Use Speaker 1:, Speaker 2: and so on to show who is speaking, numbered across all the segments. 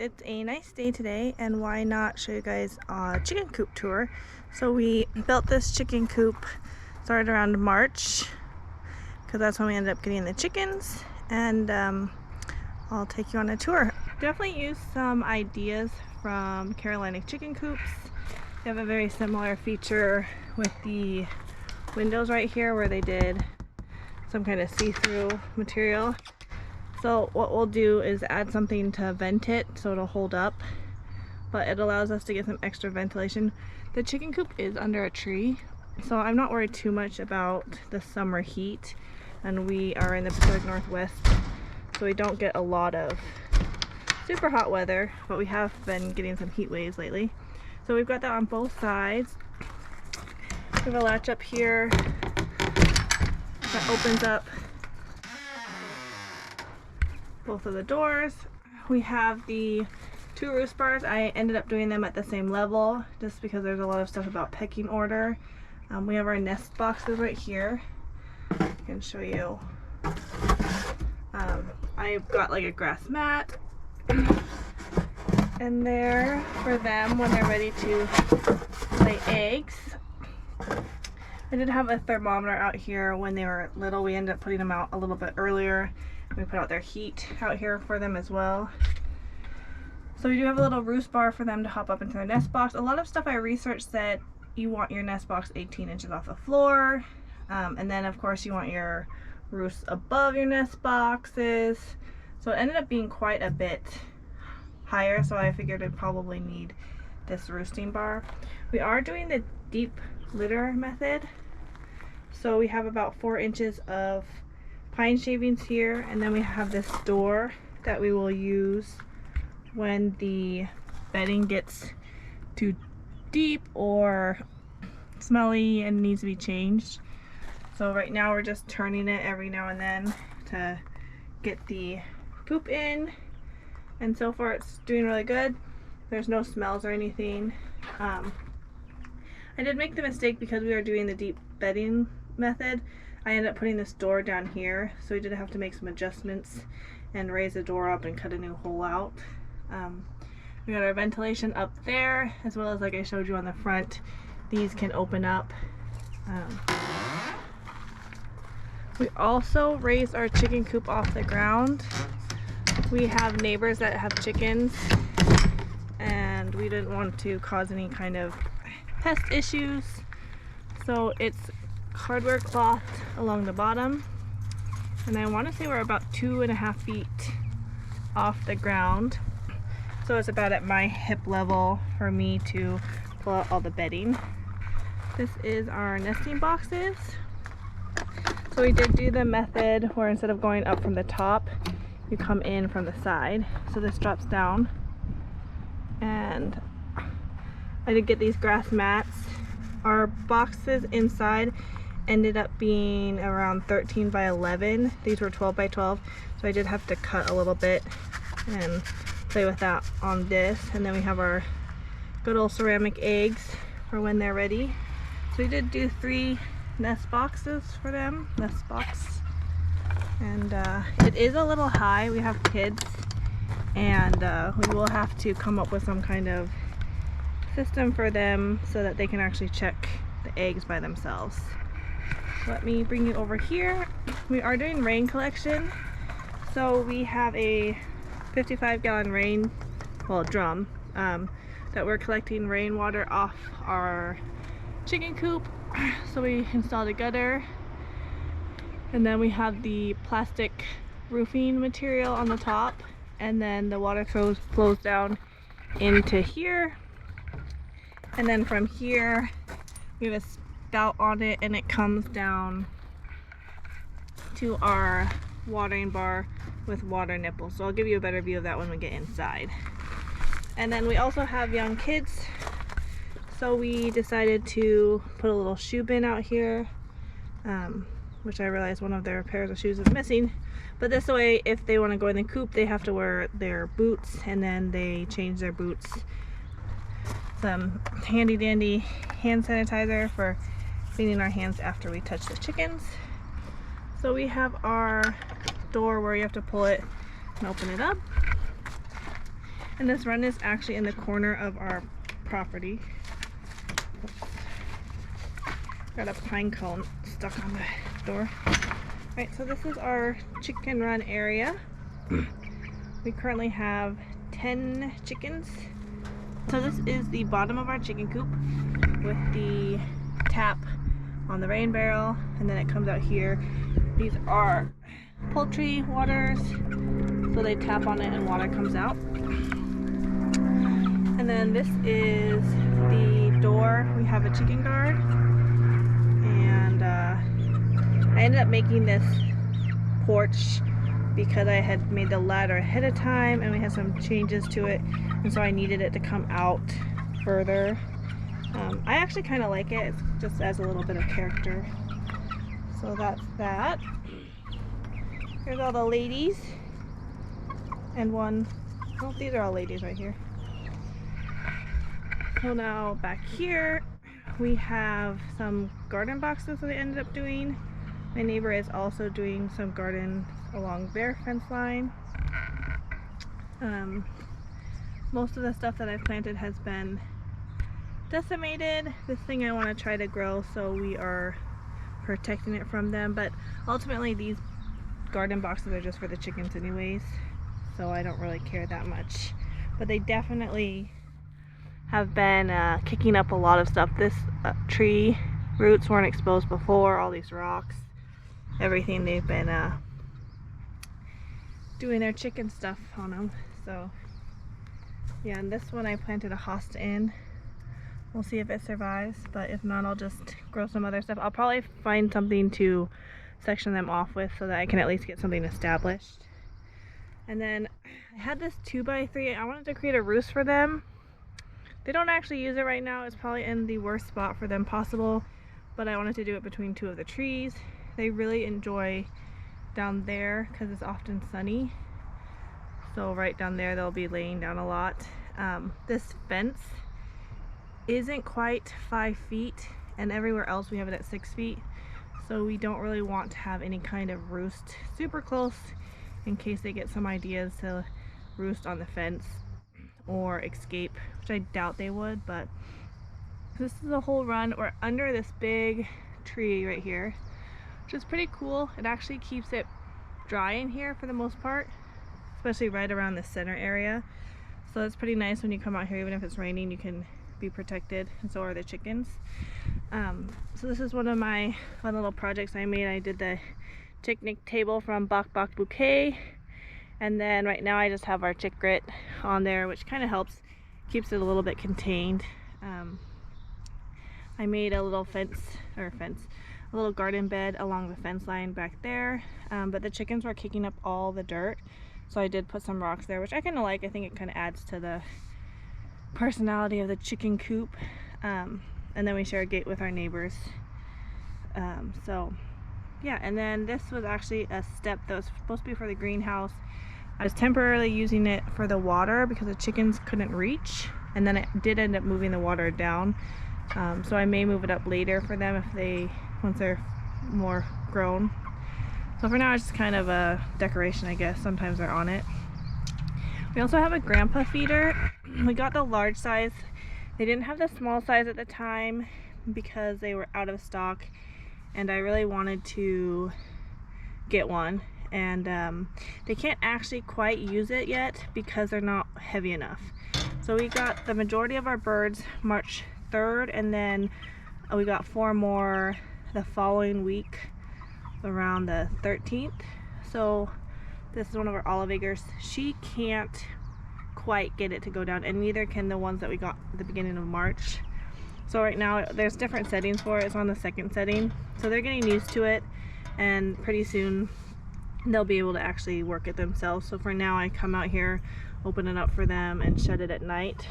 Speaker 1: It's a nice day today, and why not show you guys a chicken coop tour. So we built this chicken coop, started around March, because that's when we ended up getting the chickens, and I'll take you on a tour. Definitely used some ideas from Carolina Chicken Coops. They have a very similar feature with the windows right here where they did some kind of see-through material. So what we'll do is add something to vent it so it'll hold up, but it allows us to get some extra ventilation. The chicken coop is under a tree, so I'm not worried too much about the summer heat, and we are in the Pacific Northwest, so we don't get a lot of super hot weather, but we have been getting some heat waves lately. So we've got that on both sides. We have a latch up here that opens up both of the doors. We have the two roost bars. I ended up doing them at the same level just because there's a lot of stuff about pecking order. We have our nest boxes right here. I can show you. I've got like a grass mat in there for them when they're ready to lay eggs. I did have a thermometer out here when they were little. We ended up putting them out a little bit earlier. We put out their heat out here for them as well. So we do have a little roost bar for them to hop up into their nest box. A lot of stuff I researched said you want your nest box 18 inches off the floor. And then of course you want your roost above your nest boxes. So it ended up being quite a bit higher, so I figured I'd probably need this roosting bar. We are doing the deep litter method. So we have about 4 inches of pine shavings here, and then we have this door that we will use when the bedding gets too deep or smelly and needs to be changed. So right now we're just turning it every now and then to get the poop in, and so far it's doing really good. There's no smells or anything. I did make the mistake because we were doing the deep bedding method. I ended up putting this door down here, so we did have to make some adjustments and raise the door up and cut a new hole out. We got our ventilation up there, as well as like I showed you on the front, these can open up. We also raised our chicken coop off the ground. We have neighbors that have chickens, and we didn't want to cause any kind of pest issues, so it's hardware cloth along the bottom, and I want to say we're about 2.5 feet off the ground, so it's about at my hip level for me to pull out all the bedding. This is our nesting boxes. So we did do the method where instead of going up from the top, you come in from the side. So this drops down, and I did get these grass mats. Our boxes inside ended up being around 13 by 11. These were 12 by 12, so I did have to cut a little bit and play with that on this. And then we have our good old ceramic eggs for when they're ready. So we did do 3 nest boxes for them, nest box. And it is a little high. We have kids, and we will have to come up with some kind of system for them so that they can actually check the eggs by themselves. Let me bring you over here. We are doing rain collection, so we have a 55-gallon rain, well, drum, that we're collecting rainwater off our chicken coop. So we installed a gutter, and then we have the plastic roofing material on the top, and then the water flows down into here, and then from here we have a spout on it, and it comes down to our watering bar with water nipples. So I'll give you a better view of that when we get inside. And then we also have young kids, so we decided to put a little shoe bin out here, which I realized one of their pairs of shoes is missing. But this way, if they want to go in the coop, they have to wear their boots, and then they change their boots. Some handy dandy hand sanitizer for cleaning our hands after we touch the chickens. So we have our door where you have to pull it and open it up. And this run is actually in the corner of our property. Got a pine cone stuck on the door. Alright, so this is our chicken run area. We currently have 10 chickens. So this is the bottom of our chicken coop with the tap on the rain barrel, and then it comes out here. These are poultry waters, so they tap on it and water comes out. And then this is the door. We have a chicken guard, and I ended up making this porch because I had made the ladder ahead of time and we had some changes to it, and so I needed it to come out further. I actually kind of like it. It just adds a little bit of character. So that's that. Here's all the ladies. And one, oh, these are all ladies right here. So now back here we have some garden boxes that I ended up doing. My neighbor is also doing some gardens along their fence line. Most of the stuff that I've planted has been decimated. This thing I want to try to grow, so we are protecting it from them, but ultimately these garden boxes are just for the chickens anyways, so I don't really care that much. But they definitely have been kicking up a lot of stuff. This tree roots weren't exposed before, all these rocks, everything. They've been doing their chicken stuff on them. So yeah, and this one I planted a hosta in. We'll see if it survives, but if not, I'll just grow some other stuff. I'll probably find something to section them off with so that I can at least get something established. And then I had this 2x3. I wanted to create a roost for them. They don't actually use it right now. It's probably in the worst spot for them possible, but I wanted to do it between two of the trees. They really enjoy down there because it's often sunny. So right down there they'll be laying down a lot. This fence isn't quite 5 feet, and everywhere else we have it at 6 feet, so we don't really want to have any kind of roost super close in case they get some ideas to roost on the fence or escape, which I doubt they would. But this is a whole run. We're under this big tree right here, which is pretty cool. It actually keeps it dry in here for the most part, especially right around the center area. So it's pretty nice when you come out here. Even if it's raining, you can be protected, and so are the chickens. So this is one of my fun little projects I made. I did the Chicknic table from Bock Bouquet, and then right now I just have our chick grit on there, which kind of helps, keeps it a little bit contained. I made a little a little garden bed along the fence line back there, but the chickens were kicking up all the dirt, so I did put some rocks there, which I kind of like. I think it kind of adds to the personality of the chicken coop. And then we share a gate with our neighbors. So yeah, and then this was actually a step that was supposed to be for the greenhouse. I was temporarily using it for the water because the chickens couldn't reach, and then it did end up moving the water down. So I may move it up later for them once they're more grown. So for now it's just kind of a decoration, I guess. Sometimes they're on it. We also have a grandpa feeder. We got the large size. They didn't have the small size at the time because they were out of stock, and I really wanted to get one. And they can't actually quite use it yet because they're not heavy enough. So we got the majority of our birds March 3rd, and then we got 4 more the following week around the 13th. So this is one of our olive acres. She can't quite get it to go down, and neither can the ones that we got at the beginning of March. So right now there's different settings for it. It's on the 2nd setting, so they're getting used to it, and pretty soon they'll be able to actually work it themselves. So for now I come out here, open it up for them, and shut it at night.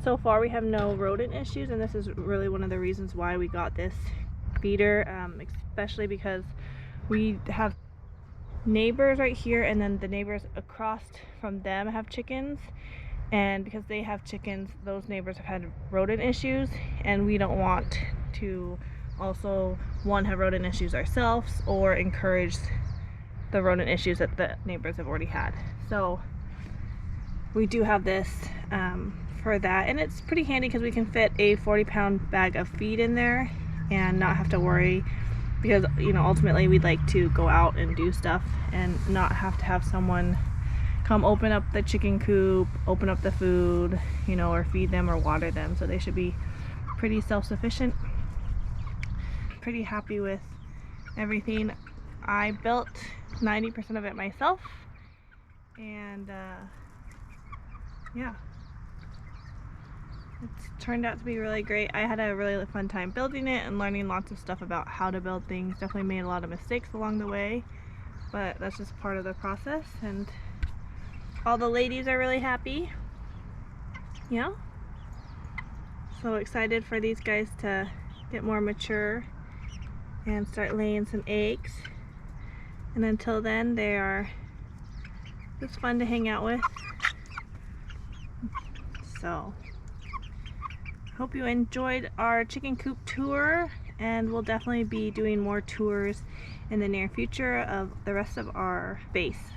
Speaker 1: So far we have no rodent issues, and this is really one of the reasons why we got this feeder, especially because we have neighbors right here, and then the neighbors across from them have chickens, and because they have chickens, those neighbors have had rodent issues, and we don't want to also have rodent issues ourselves or encourage the rodent issues that the neighbors have already had. So we do have this for that, and it's pretty handy because we can fit a 40-pound bag of feed in there and not have to worry, because you know, ultimately we'd like to go out and do stuff and not have to have someone come open up the chicken coop, open up the food, you know, or feed them or water them. So they should be pretty self-sufficient. Pretty happy with everything. I built 90% of it myself, and yeah, it's turned out to be really great. I had a really fun time building it and learning lots of stuff about how to build things. Definitely made a lot of mistakes along the way, but that's just part of the process, and all the ladies are really happy. Yeah, so excited for these guys to get more mature and start laying some eggs, and until then they are just fun to hang out with. So hope you enjoyed our chicken coop tour, and we'll definitely be doing more tours in the near future of the rest of our base.